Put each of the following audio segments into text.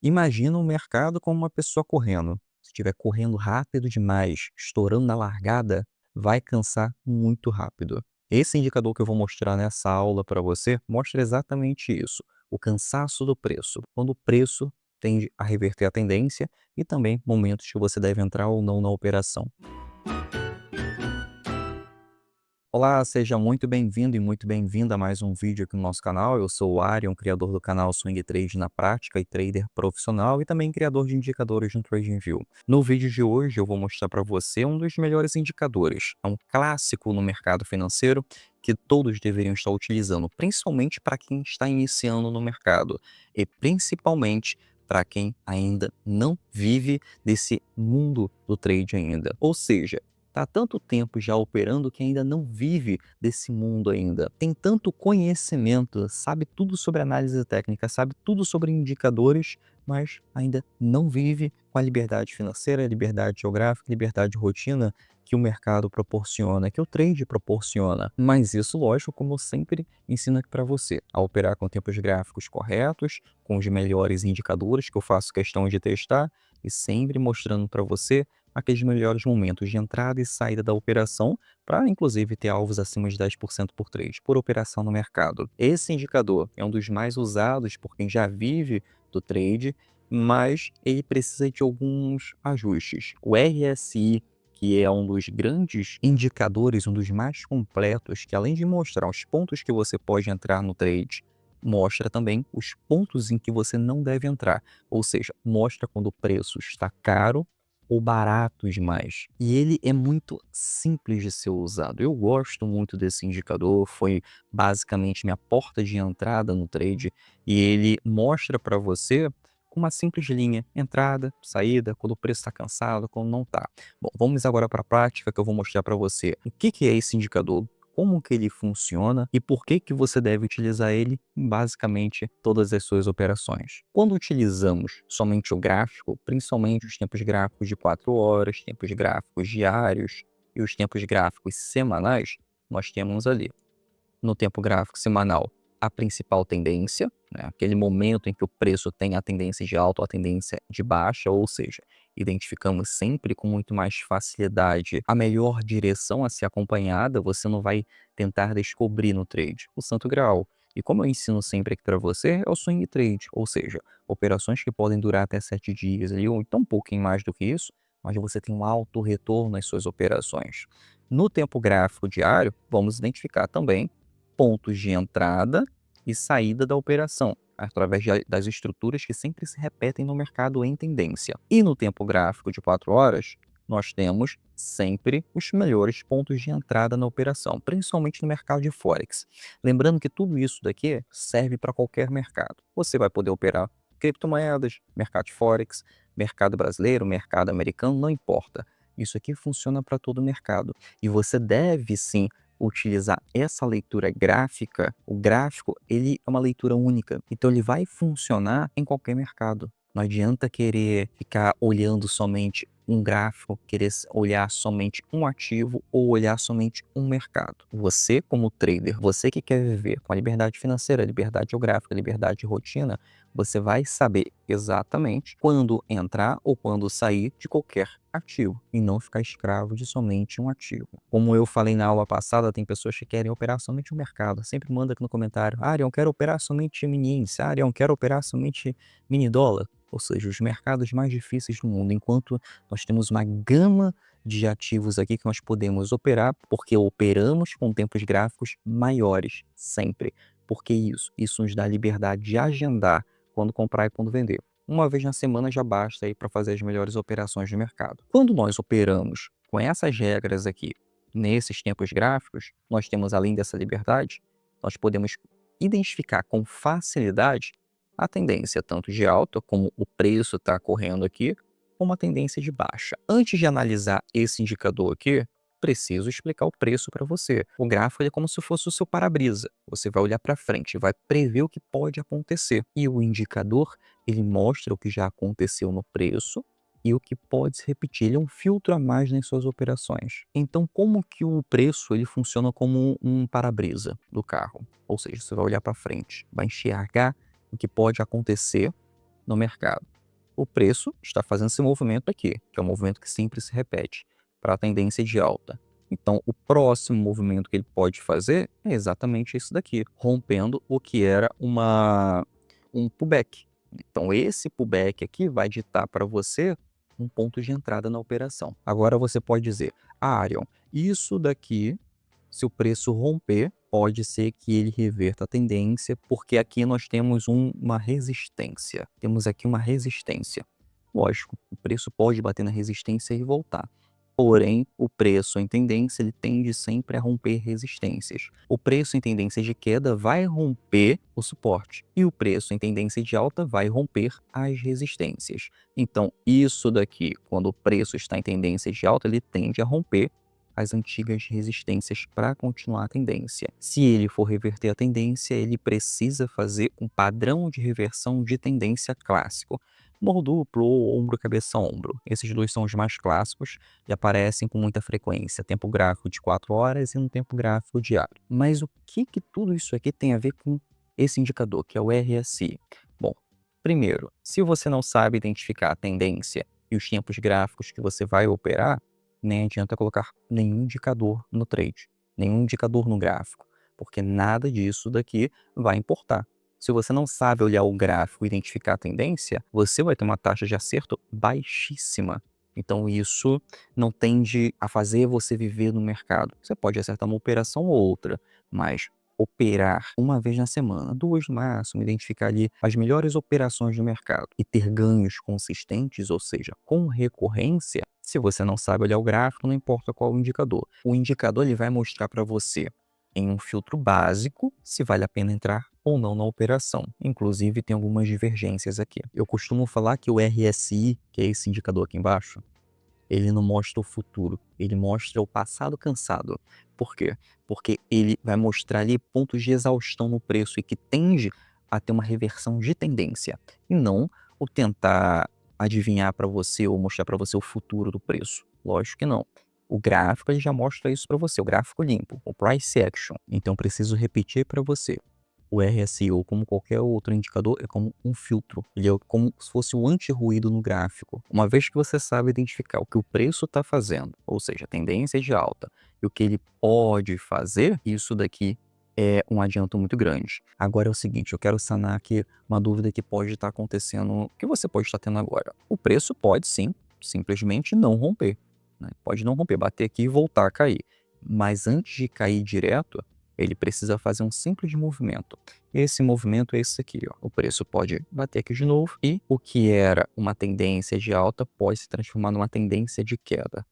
Imagina o mercado como uma pessoa correndo. Se estiver correndo rápido demais, estourando na largada, vai cansar muito rápido. Esse indicador que eu vou mostrar nessa aula para você mostra exatamente isso, o cansaço do preço, quando o preço tende a reverter a tendência e também momentos que você deve entrar ou não na operação. Olá, seja muito bem-vindo e muito bem-vinda a mais um vídeo aqui no nosso canal. Eu sou o Arion, criador do canal Swing Trade na Prática e trader profissional e também criador de indicadores no TradingView. No vídeo de hoje eu vou mostrar para você um dos melhores indicadores. É um clássico no mercado financeiro que todos deveriam estar utilizando, principalmente para quem está iniciando no mercado e principalmente para quem ainda não vive desse mundo do trade ainda. Ou seja, está há tanto tempo já operando que ainda não vive desse mundo ainda. Tem tanto conhecimento, sabe tudo sobre análise técnica, sabe tudo sobre indicadores, mas ainda não vive com a liberdade financeira, a liberdade geográfica, a liberdade de rotina que o mercado proporciona, que o trade proporciona. Mas isso, lógico, como eu sempre ensino aqui para você, a operar com tempos gráficos corretos, com os melhores indicadores que eu faço questão de testar e sempre mostrando para você aqueles melhores momentos de entrada e saída da operação, para inclusive ter alvos acima de 10% por trade, por operação no mercado. Esse indicador é um dos mais usados por quem já vive do trade, mas ele precisa de alguns ajustes. O RSI, que é um dos grandes indicadores, um dos mais completos, que além de mostrar os pontos que você pode entrar no trade, mostra também os pontos em que você não deve entrar, ou seja, mostra quando o preço está caro ou barato demais. E ele é muito simples de ser usado. Eu gosto muito desse indicador, foi basicamente minha porta de entrada no trade e ele mostra para você com uma simples linha, entrada, saída, quando o preço está cansado, quando não está. Bom, vamos agora para a prática que eu vou mostrar para você o que é esse indicador, como que ele funciona e por que que você deve utilizar ele em basicamente todas as suas operações. Quando utilizamos somente o gráfico, principalmente os tempos gráficos de 4 horas, tempos gráficos diários e os tempos gráficos semanais, nós temos ali no tempo gráfico semanal a principal tendência, né, aquele momento em que o preço tem a tendência de alta ou a tendência de baixa, ou seja, identificamos sempre com muito mais facilidade a melhor direção a ser acompanhada, você não vai tentar descobrir no trade o santo graal. E como eu ensino sempre aqui para você, é o swing trade, ou seja, operações que podem durar até 7 dias ali, ou então um pouquinho mais do que isso, mas você tem um alto retorno nas suas operações. No tempo gráfico diário, vamos identificar também pontos de entrada e saída da operação, através das estruturas que sempre se repetem no mercado em tendência. E no tempo gráfico de 4 horas, nós temos sempre os melhores pontos de entrada na operação, principalmente no mercado de Forex. Lembrando que tudo isso daqui serve para qualquer mercado. Você vai poder operar criptomoedas, mercado de Forex, mercado brasileiro, mercado americano, não importa. Isso aqui funciona para todo o mercado. E você deve sim utilizar essa leitura gráfica. O gráfico, ele é uma leitura única, então ele vai funcionar em qualquer mercado. Não adianta querer ficar olhando somente um gráfico, querer olhar somente um ativo ou olhar somente um mercado. Você, como trader, você que quer viver com a liberdade financeira, a liberdade geográfica, a liberdade de rotina, você vai saber exatamente quando entrar ou quando sair de qualquer ativo e não ficar escravo de somente um ativo. Como eu falei na aula passada, tem pessoas que querem operar somente o mercado. Sempre manda aqui no comentário: Arion, eu quero operar somente mini índice. Arion, eu quero operar somente mini dólar. Ou seja, os mercados mais difíceis do mundo, enquanto nós temos uma gama de ativos aqui que nós podemos operar, porque operamos com tempos gráficos maiores, sempre. Porque isso nos dá liberdade de agendar quando comprar e quando vender. Uma vez na semana já basta aí para fazer as melhores operações do mercado. Quando nós operamos com essas regras aqui, nesses tempos gráficos, nós temos, além dessa liberdade, nós podemos identificar com facilidade a tendência tanto de alta, como o preço está correndo aqui, como a tendência de baixa. Antes de analisar esse indicador aqui, preciso explicar o preço para você. O gráfico é como se fosse o seu para-brisa. Você vai olhar para frente, vai prever o que pode acontecer. E o indicador, ele mostra o que já aconteceu no preço e o que pode se repetir. Ele é um filtro a mais nas suas operações. Então, como que o preço ele funciona como um para-brisa do carro? Ou seja, você vai olhar para frente, vai enxergar o que pode acontecer no mercado. O preço está fazendo esse movimento aqui, que é um movimento que sempre se repete, para a tendência de alta. Então, o próximo movimento que ele pode fazer é exatamente isso daqui, rompendo o que era um pullback. Então, esse pullback aqui vai ditar para você um ponto de entrada na operação. Agora você pode dizer, Arion, isso daqui, se o preço romper, pode ser que ele reverta a tendência, porque aqui nós temos uma resistência. Temos aqui uma resistência. Lógico, o preço pode bater na resistência e voltar. Porém, o preço em tendência, ele tende sempre a romper resistências. O preço em tendência de queda vai romper o suporte. E o preço em tendência de alta vai romper as resistências. Então, isso daqui, quando o preço está em tendência de alta, ele tende a romper as antigas resistências para continuar a tendência. Se ele for reverter a tendência, ele precisa fazer um padrão de reversão de tendência clássico. Mor duplo ou ombro, cabeça, ombro. Esses dois são os mais clássicos e aparecem com muita frequência. Tempo gráfico de 4 horas e um tempo gráfico diário. Mas o que tudo isso aqui tem a ver com esse indicador, que é o RSI? Bom, primeiro, se você não sabe identificar a tendência e os tempos gráficos que você vai operar, nem adianta colocar nenhum indicador no trade, nenhum indicador no gráfico, porque nada disso daqui vai importar. Se você não sabe olhar o gráfico e identificar a tendência, você vai ter uma taxa de acerto baixíssima. Então isso não tende a fazer você viver no mercado. Você pode acertar uma operação ou outra, mas operar uma vez na semana, 2 no máximo, identificar ali as melhores operações do mercado e ter ganhos consistentes, ou seja, com recorrência, se você não sabe olhar o gráfico, não importa qual o indicador. O indicador ele vai mostrar para você, em um filtro básico, se vale a pena entrar ou não na operação. Inclusive, tem algumas divergências aqui. Eu costumo falar que o RSI, que é esse indicador aqui embaixo, ele não mostra o futuro, ele mostra o passado cansado. Por quê? Porque ele vai mostrar ali pontos de exaustão no preço e que tende a ter uma reversão de tendência, e não o tentar adivinhar para você ou mostrar para você o futuro do preço. Lógico que não. O gráfico ele já mostra isso para você, o gráfico limpo, o Price Action. Então, preciso repetir para você. O RSI, ou como qualquer outro indicador, é como um filtro. Ele é como se fosse um anti-ruído no gráfico. Uma vez que você sabe identificar o que o preço está fazendo, ou seja, a tendência de alta, e o que ele pode fazer, isso daqui é um adianto muito grande. Agora é o seguinte, eu quero sanar aqui uma dúvida que pode estar acontecendo, que você pode estar tendo agora. O preço pode sim, simplesmente não romper, né? Pode não romper, bater aqui e voltar a cair. Mas antes de cair direto, ele precisa fazer um simples movimento. Esse movimento é esse aqui, ó. O preço pode bater aqui de novo e o que era uma tendência de alta pode se transformar numa tendência de queda.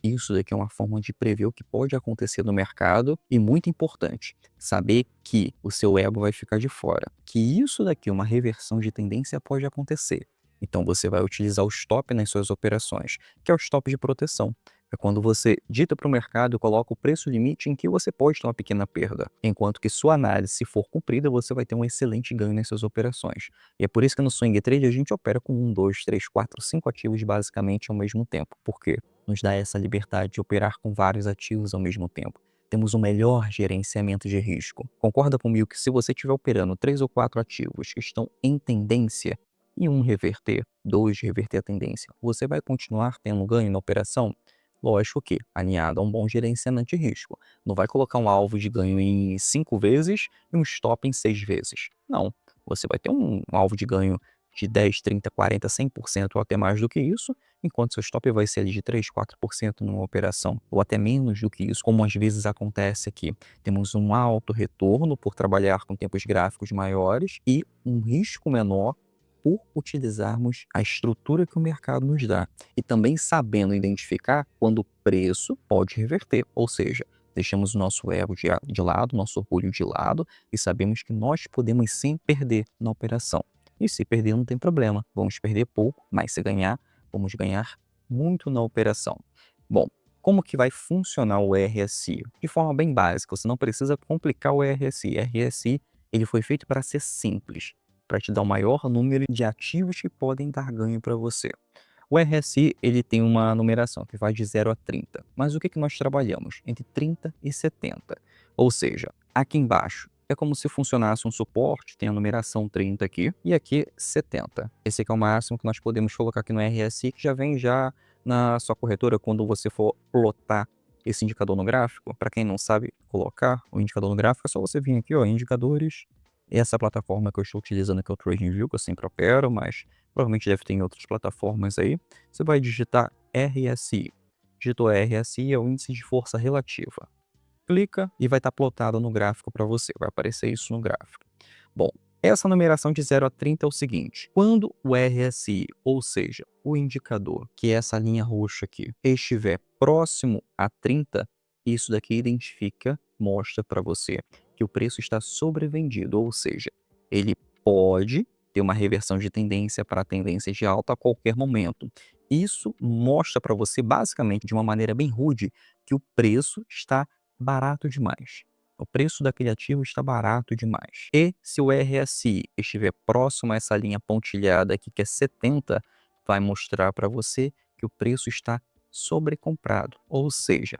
Isso daqui é uma forma de prever o que pode acontecer no mercado e muito importante, saber que o seu ego vai ficar de fora, que isso daqui, uma reversão de tendência pode acontecer. Então você vai utilizar o stop nas suas operações, que é o stop de proteção. É quando você dita para o mercado e coloca o preço limite em que você pode ter uma pequena perda, enquanto que sua análise, se for cumprida, você vai ter um excelente ganho nas suas operações. E é por isso que no Swing Trade a gente opera com 1, 2, 3, 4, 5 ativos basicamente ao mesmo tempo. Por quê? Nos dá essa liberdade de operar com vários ativos ao mesmo tempo. Temos um melhor gerenciamento de risco. Concorda comigo que se você estiver operando 3 ou 4 ativos que estão em tendência e um reverter, 2 reverter a tendência, você vai continuar tendo ganho na operação? Lógico que alinhado a um bom gerenciamento de risco. Não vai colocar um alvo de ganho em 5 vezes e um stop em 6 vezes. Não. Você vai ter um alvo de ganho de 10, 30, 40, 100% ou até mais do que isso, enquanto seu stop vai ser ali de 3, 4% numa operação, ou até menos do que isso, como às vezes acontece aqui. Temos um alto retorno por trabalhar com tempos gráficos maiores e um risco menor por utilizarmos a estrutura que o mercado nos dá. E também sabendo identificar quando o preço pode reverter, ou seja, deixamos o nosso ego de lado, nosso orgulho de lado e sabemos que nós podemos sim perder na operação. E se perder não tem problema, vamos perder pouco, mas se ganhar, vamos ganhar muito na operação. Bom, como que vai funcionar o RSI? De forma bem básica, você não precisa complicar o RSI. RSI ele foi feito para ser simples, para te dar o maior número de ativos que podem dar ganho para você. O RSI ele tem uma numeração que vai de 0 a 30, mas o que nós trabalhamos? Entre 30 e 70. Ou seja, aqui embaixo é como se funcionasse um suporte, tem a numeração 30 aqui, e aqui 70. Esse aqui é o máximo que nós podemos colocar aqui no RSI, que já vem já na sua corretora quando você for plotar esse indicador no gráfico. Para quem não sabe colocar o indicador no gráfico, é só você vir aqui, ó, indicadores. Essa plataforma que eu estou utilizando aqui é o TradingView, que eu sempre opero, mas provavelmente deve ter em outras plataformas aí. Você vai digitar RSI. Digitou RSI, é o índice de força relativa. Clica e vai estar plotado no gráfico para você, vai aparecer isso no gráfico. Bom, essa numeração de 0 a 30 é o seguinte: quando o RSI, ou seja, o indicador, que é essa linha roxa aqui, estiver próximo a 30, isso daqui identifica, mostra para você que o preço está sobrevendido, ou seja, ele pode ter uma reversão de tendência para tendência de alta a qualquer momento. Isso mostra para você, basicamente, de uma maneira bem rude, que o preço está barato demais. O preço daquele ativo está barato demais. E se o RSI estiver próximo a essa linha pontilhada aqui, que é 70, vai mostrar para você que o preço está sobrecomprado. Ou seja,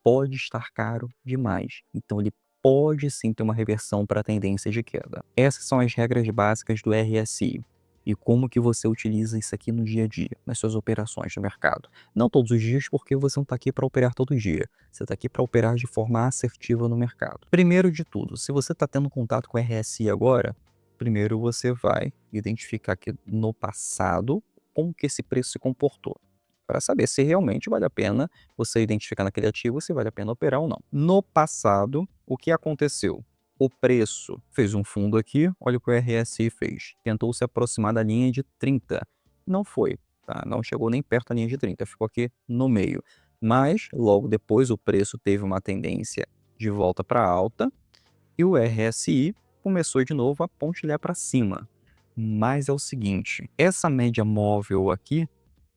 pode estar caro demais. Então, ele pode sim ter uma reversão para a tendência de queda. Essas são as regras básicas do RSI. E como que você utiliza isso aqui no dia a dia, nas suas operações no mercado. Não todos os dias, porque você não está aqui para operar todo dia. Você está aqui para operar de forma assertiva no mercado. Primeiro de tudo, se você está tendo contato com o RSI agora, primeiro você vai identificar aqui no passado como que esse preço se comportou, para saber se realmente vale a pena você identificar naquele ativo se vale a pena operar ou não. No passado, o que aconteceu? O preço fez um fundo aqui, olha o que o RSI fez. Tentou se aproximar da linha de 30. Não foi, tá? Não chegou nem perto da linha de 30, ficou aqui no meio. Mas, logo depois, o preço teve uma tendência de volta para alta e o RSI começou de novo a pontilhar para cima. Mas é o seguinte, essa média móvel aqui,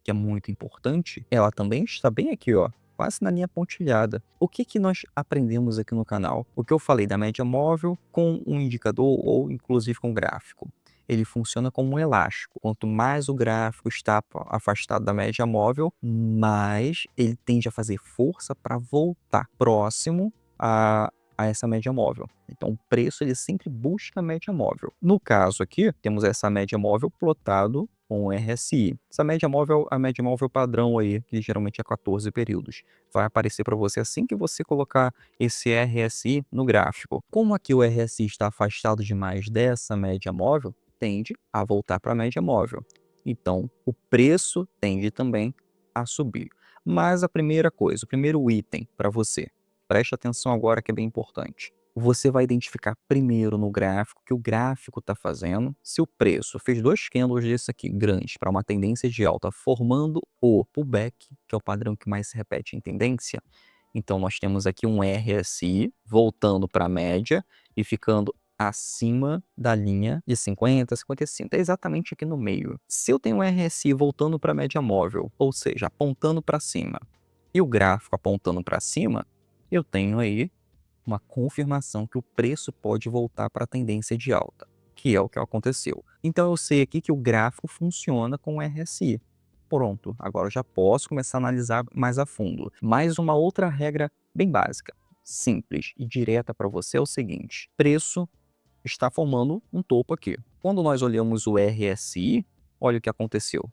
que é muito importante, ela também está bem aqui, ó, quase na linha pontilhada. O que que nós aprendemos aqui no canal? O que eu falei da média móvel com um indicador ou inclusive com gráfico. Ele funciona como um elástico. Quanto mais o gráfico está afastado da média móvel, mais ele tende a fazer força para voltar próximo a essa média móvel. Então, o preço ele sempre busca a média móvel. No caso aqui, temos essa média móvel plotado com o RSI. Essa média móvel, a média móvel padrão aí, que geralmente é 14 períodos. Vai aparecer para você assim que você colocar esse RSI no gráfico. Como aqui o RSI está afastado demais dessa média móvel, tende a voltar para a média móvel. Então, o preço tende também a subir. Mas a primeira coisa, o primeiro item para você, preste atenção agora que é bem importante. Você vai identificar primeiro no gráfico que o gráfico está fazendo. Se o preço fez dois candles desse aqui, grandes, para uma tendência de alta, formando o pullback, que é o padrão que mais se repete em tendência. Então, nós temos aqui um RSI voltando para a média e ficando acima da linha de 50, 55. É exatamente aqui no meio. Se eu tenho um RSI voltando para a média móvel, ou seja, apontando para cima, e o gráfico apontando para cima, eu tenho aí uma confirmação que o preço pode voltar para a tendência de alta, que é o que aconteceu. Então eu sei aqui que o gráfico funciona com o RSI. Pronto, agora eu já posso começar a analisar mais a fundo. Mais uma outra regra bem básica, simples e direta para você é o seguinte: preço está formando um topo aqui. Quando nós olhamos o RSI, olha o que aconteceu.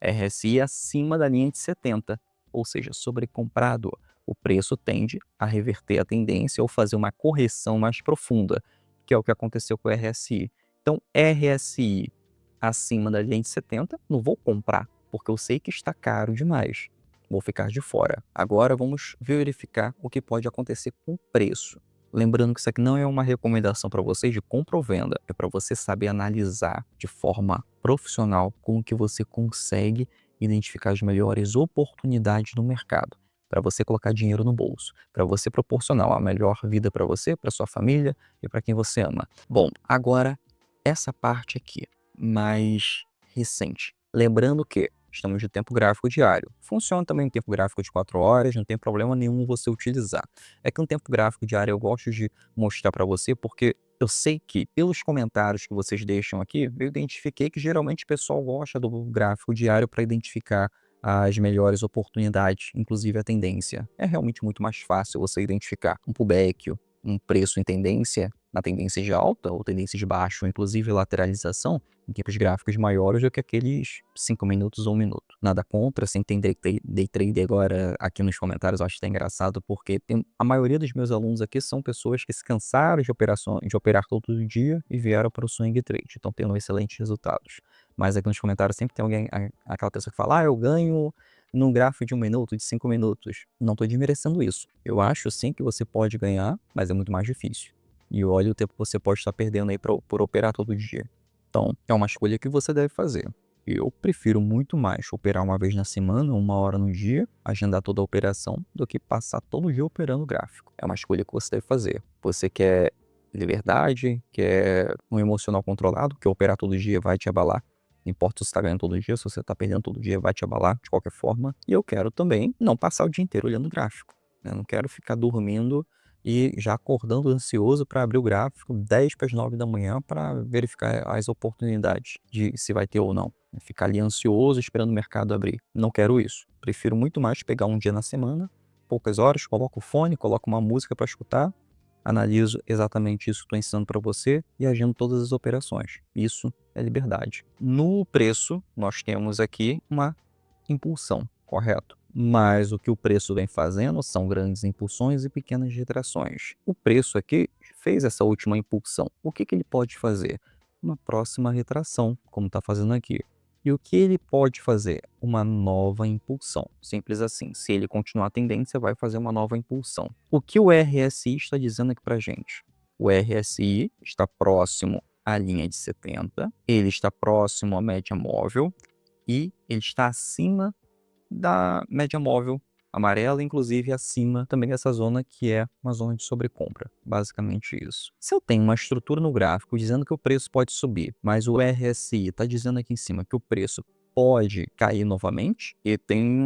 RSI acima da linha de 70, ou seja, sobrecomprado. O preço tende a reverter a tendência ou fazer uma correção mais profunda, que é o que aconteceu com o RSI. Então, RSI acima da linha de 70, não vou comprar, porque eu sei que está caro demais. Vou ficar de fora. Agora vamos verificar o que pode acontecer com o preço. Lembrando que isso aqui não é uma recomendação para vocês de compra ou venda, é para você saber analisar de forma profissional como que você consegue identificar as melhores oportunidades no mercado, para você colocar dinheiro no bolso, para você proporcionar a melhor vida para você, para sua família e para quem você ama. Bom, agora essa parte aqui, mais recente. Lembrando que estamos de tempo gráfico diário. Funciona também no tempo gráfico de 4 horas, não tem problema nenhum você utilizar. É que no tempo gráfico diário eu gosto de mostrar para você porque eu sei que pelos comentários que vocês deixam aqui, eu identifiquei que geralmente o pessoal gosta do gráfico diário para identificar as melhores oportunidades, inclusive a tendência. É realmente muito mais fácil você identificar um pullback, um preço em tendência na tendência de alta ou tendência de baixa, ou inclusive lateralização, em tempos gráficos maiores do que aqueles 5 minutos ou 1 minuto. Nada contra, sem tem day trade agora aqui nos comentários, eu acho até engraçado, porque a maioria dos meus alunos aqui são pessoas que se cansaram de operar todo dia e vieram para o swing trade, estão tendo excelentes resultados. Mas aqui nos comentários sempre tem alguém, aquela pessoa que fala, eu ganho num gráfico de 1 minuto, de 5 minutos. Não estou desmerecendo isso. Eu acho sim que você pode ganhar, mas é muito mais difícil. E olha o tempo que você pode estar perdendo aí por operar todo dia. Então, é uma escolha que você deve fazer. Eu prefiro muito mais operar uma vez na semana, 1 hora no dia, agendar toda a operação, do que passar todo dia operando o gráfico. É uma escolha que você deve fazer. Você quer liberdade, quer um emocional controlado, que operar todo dia vai te abalar. Não importa se você está ganhando todo dia, se você está perdendo todo dia, vai te abalar de qualquer forma. E eu quero também não passar o dia inteiro olhando o gráfico, né? Não quero ficar dormindo e já acordando ansioso para abrir o gráfico 10 para as 9 da manhã para verificar as oportunidades de se vai ter ou não. Ficar ali ansioso esperando o mercado abrir. Não quero isso. Prefiro muito mais pegar um dia na semana, poucas horas, coloco o fone, coloco uma música para escutar, analiso exatamente isso que estou ensinando para você e agendo todas as operações. Isso é liberdade. No preço, nós temos aqui uma impulsão, correto? Mas o que o preço vem fazendo são grandes impulsões e pequenas retrações. O preço aqui fez essa última impulsão. O que ele pode fazer? Uma próxima retração, como está fazendo aqui. E o que ele pode fazer? Uma nova impulsão. Simples assim. Se ele continuar a tendência, vai fazer uma nova impulsão. O que o RSI está dizendo aqui para gente? O RSI está próximo à linha de 70, ele está próximo à média móvel e ele está acima da média móvel amarela, inclusive acima também dessa zona que é uma zona de sobrecompra. Basicamente isso. Se eu tenho uma estrutura no gráfico dizendo que o preço pode subir, mas o RSI está dizendo aqui em cima que o preço pode cair novamente, e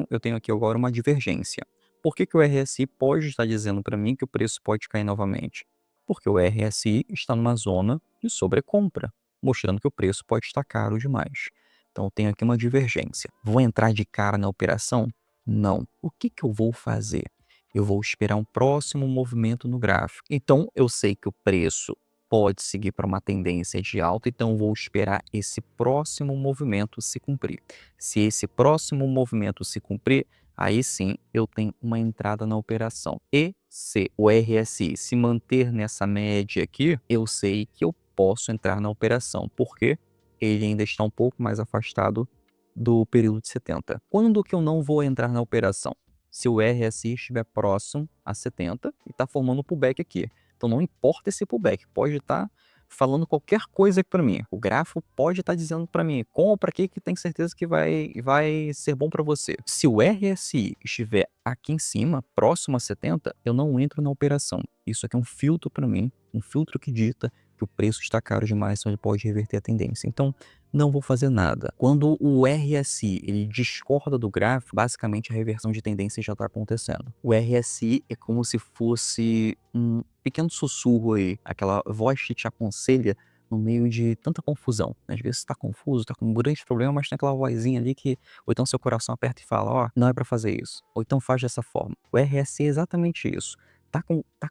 eu tenho aqui agora uma divergência. Por que o RSI pode estar dizendo para mim que o preço pode cair novamente? Porque o RSI está numa zona de sobrecompra, mostrando que o preço pode estar caro demais. Então eu tenho aqui uma divergência. Vou entrar de cara na operação? Não. O que eu vou fazer? Eu vou esperar um próximo movimento no gráfico. Então eu sei que o preço pode seguir para uma tendência de alta, então eu vou esperar esse próximo movimento se cumprir. Se esse próximo movimento se cumprir, aí sim eu tenho uma entrada na operação. E se o RSI se manter nessa média aqui, eu sei que eu posso entrar na operação. Por quê? Ele ainda está um pouco mais afastado do período de 70. Quando que eu não vou entrar na operação? Se o RSI estiver próximo a 70 e está formando um pullback aqui. Então não importa esse pullback, pode estar falando qualquer coisa aqui para mim. O gráfico pode estar dizendo para mim, compra aqui que tem certeza que vai ser bom para você. Se o RSI estiver aqui em cima, próximo a 70, eu não entro na operação. Isso aqui é um filtro para mim, um filtro que dita que o preço está caro demais, então ele pode reverter a tendência. Então, não vou fazer nada. Quando o RSI ele discorda do gráfico, basicamente a reversão de tendência já está acontecendo. O RSI é como se fosse um pequeno sussurro aí, aquela voz que te aconselha no meio de tanta confusão. Às vezes você está confuso, está com um grande problema, mas tem aquela vozinha ali que, ou então seu coração aperta e fala, ó, não é para fazer isso. Ou então faz dessa forma. O RSI é exatamente isso. Tá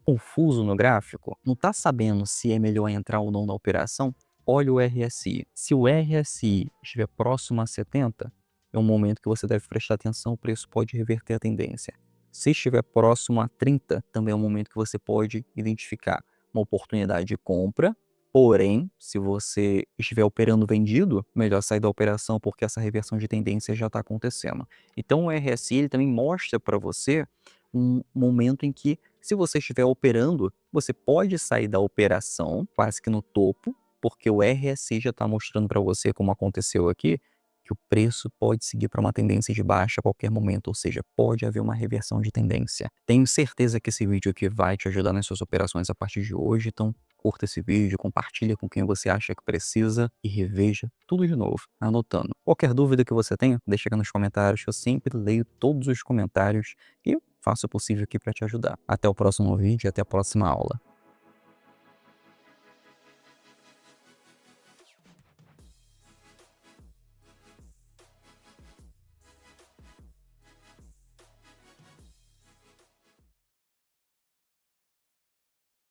confuso no gráfico? Não tá sabendo se é melhor entrar ou não na operação? Olha o RSI. Se o RSI estiver próximo a 70, é um momento que você deve prestar atenção, o preço pode reverter a tendência. Se estiver próximo a 30, também é um momento que você pode identificar uma oportunidade de compra. Porém, se você estiver operando vendido, melhor sair da operação porque essa reversão de tendência já está acontecendo. Então o RSI ele também mostra para você um momento em que, se você estiver operando, você pode sair da operação quase que no topo, porque o RSI já está mostrando para você, como aconteceu aqui, que o preço pode seguir para uma tendência de baixa a qualquer momento, ou seja, pode haver uma reversão de tendência. Tenho certeza que esse vídeo aqui vai te ajudar nas suas operações a partir de hoje, então curta esse vídeo, compartilha com quem você acha que precisa e reveja tudo de novo, anotando. Qualquer dúvida que você tenha, deixa aqui nos comentários, que eu sempre leio todos os comentários e faço o possível aqui para te ajudar. Até o próximo vídeo e até a próxima aula.